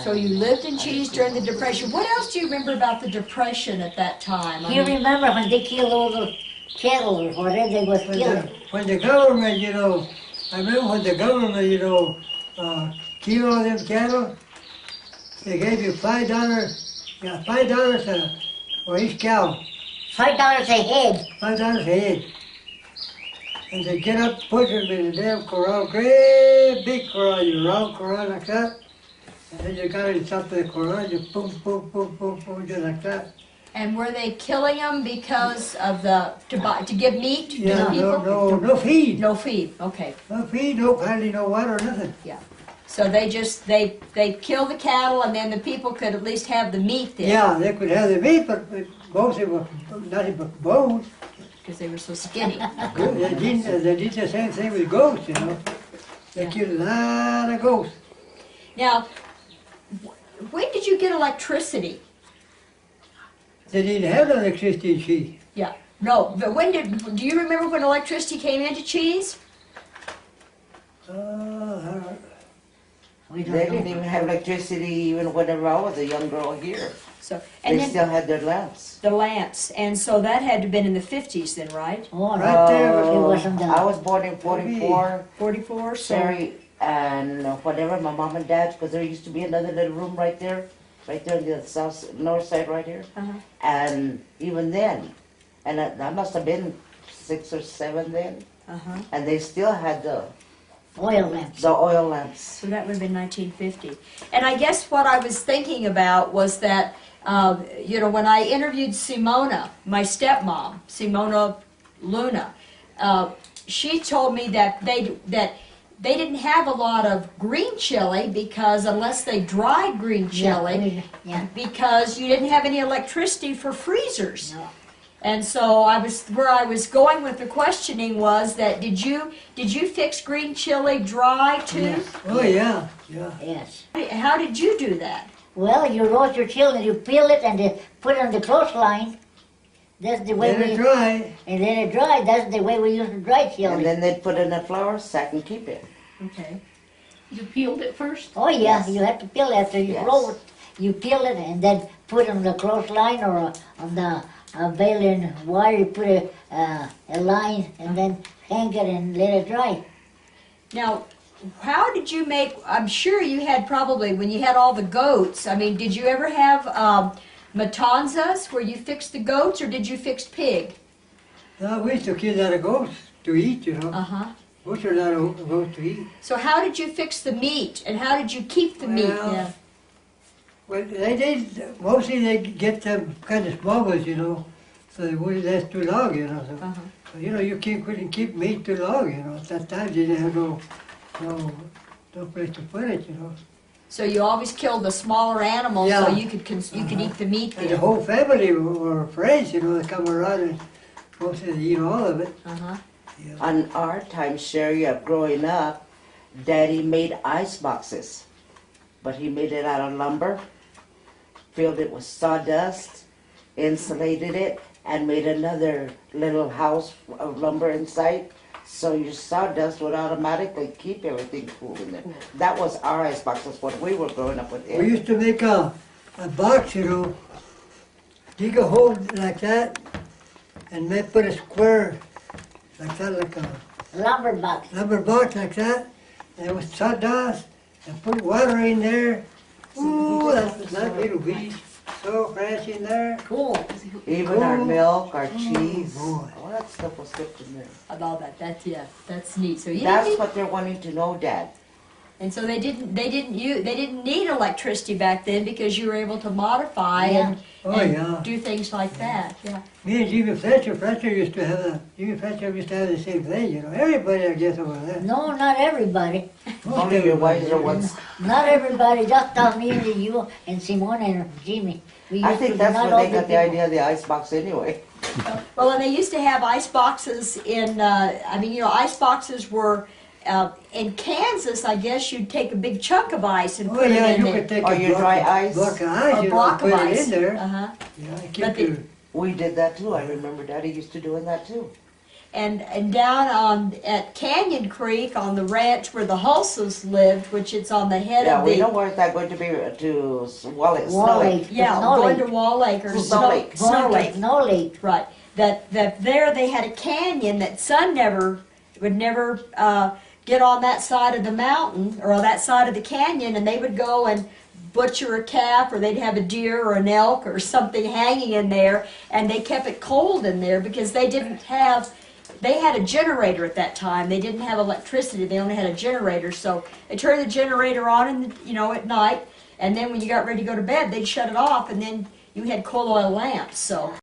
So you lived in Cheese during the Depression. What else do you remember about the Depression at that time? Do you remember when they killed all the cattle or whatever they was killing? When the government, I remember when the government, killed all them cattle, they gave you $5, $5 for each cow. $5 a head. $5 a head. And they get up, put them in the damn corral, great big corral, round corral like that. And then you got it on top of the corral, you boom, boom, boom, boom, boom, just like that. And were they killing them because of to give meat to Yeah, people? no feed. No feed, okay. No feed, hardly no water, nothing. Yeah. So they kill the cattle and then the people could at least have the meat there. Yeah, they could have the meat, but mostly were nothing but bones. Because they were so skinny. They did the same thing with goats, They killed a lot of goats. Now, when did you get electricity? They didn't have no electricity in Cheese. Yeah. No, but do you remember when electricity came into Cheese? We don't They know. didn't even have electricity even whenever I was a young girl here. So, They and then still had their lamps. the lamps, and so that had to have been in the 50s then, right? Oh, Right there. It wasn't done. I was born in 44, 44, so... Sherry, and whatever, my mom and dad, because there used to be another little room right there on the north side right here. Uh-huh. And even then, and I must have been 6 or 7 then, Uh-huh. and they still had the Oil lamps. oil lamps. So that would have been 1950. And I guess what I was thinking about was that, when I interviewed Simona, my stepmom, Simona Luna, she told me that they didn't have a lot of green chili because unless they dried green chili, Yeah. because you didn't have any electricity for freezers. No. And so where I was going with the questioning was that did you fix green chili dry too? Oh, yeah. Yes. How did you do that? Well, you roast your chili and you peel it and you put it on the clothesline. That's the way Let it dry. And then it dry. That's the way we use the dry And chili. then they'd put it in a flour sack and keep it. Okay. You peeled it first? Oh yeah, Yes. you have to peel it after you Yes. roll it. You peel it and then put it on the clothesline or on the baling wire. You put a line and then hang it and let it dry. Now, how did you make, I'm sure you had probably, when you had all the goats, I mean, did you ever have matanzas where you fixed the goats or did you fix pig? No, we used to kill a lot of goats to eat, Uh-huh. Goats are a lot of goats to eat. So how did you fix the meat and how did you keep the meat? Well, Yeah. Well, they did, mostly they get them kind of small ones, so they wouldn't last too long, So, Uh-huh. so, you couldn't keep meat too long, At that time, they didn't have no place to put it, So you always killed the smaller animals so Yeah. you could eat the meat And the there. whole family were friends, they come around and mostly they eat all of it. Uh-huh. On our time, Sherry, of growing up, Daddy made ice boxes. But he made it out of lumber, filled it with sawdust, insulated it, and made another little house of lumber inside. So your sawdust would automatically keep everything cool in there. That was our ice boxes when we were growing up with We it. used to make a box, dig a hole like that, and then put a square like that, like a Lumber box. lumber box like that, and it was sawdust, and put water in there. Ooh, that little beast, so fresh in there. Cool. Even our milk, our cheese, boy. all that stuff was kept in there. About that, that's neat. So you That's didn't, what they're wanting to know, Dad. and so they didn't need electricity back then because you were able to modify and, Oh, and yeah. do things like that. Yeah. Me and Jimmy Fletcher used to have the same thing, Everybody, I guess, over there. No, not everybody. Only your wiser ones. Not everybody. Just me and you and Simone and Jimmy. We I used think to- that's not where all they got the people. idea of the ice box anyway. Well, and they used to have ice boxes in. Ice boxes were. In Kansas, I guess you'd take a big chunk of ice and Oh, put yeah, it in you there. could take Or a your dry ice. block of ice, A block of put it ice. in there. Uh-huh. Yeah, But keep the, We did that too. I remember Daddy used to doing that too. and down on at Canyon Creek on the ranch where the Hulses lived, which it's on the head Yeah, of we the know where that's going to be to Snow Wall Lake. Lake. yeah, Snow going Lake. to Wall Lake or Snow Lake. Snow Going to Lake. Snow Lake. Right. That there they had a canyon that sun would never get on that side of the mountain or on that side of the canyon, and they would go and butcher a calf, or they'd have a deer or an elk or something hanging in there, and they kept it cold in there because they didn't have. They had a generator at that time. They didn't have electricity. They only had a generator, so they turned the generator on at night, and then when you got ready to go to bed, they'd shut it off, and then you had coal oil lamps. So